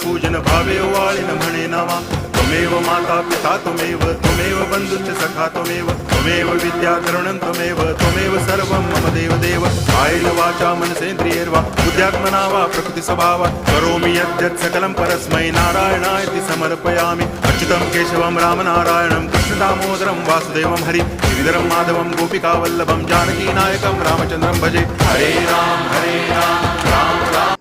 पूजन भावे वाळिन म्हणे नावा त्वमेव माता पिता त्वमेव बंधुश्च सखा त्वमेव विद्या तरुणं त्वमेव सर्वं मम देव कायेन वाचा मनसेन्द्रियैर्वा बुद्ध्यात्मना वा प्रकृति स्वभावात् करोमि यद्यत् सकलं परस्मै नारायणायति समर्पयामि अच्युतं केशवं रामनारायणं कृष्णदामोदरं वासुदेवं हरि गिरिधरं माधवं गोपिकावल्लभं जानकीनायकं रामचन्द्रं भजे हरे राम राम राम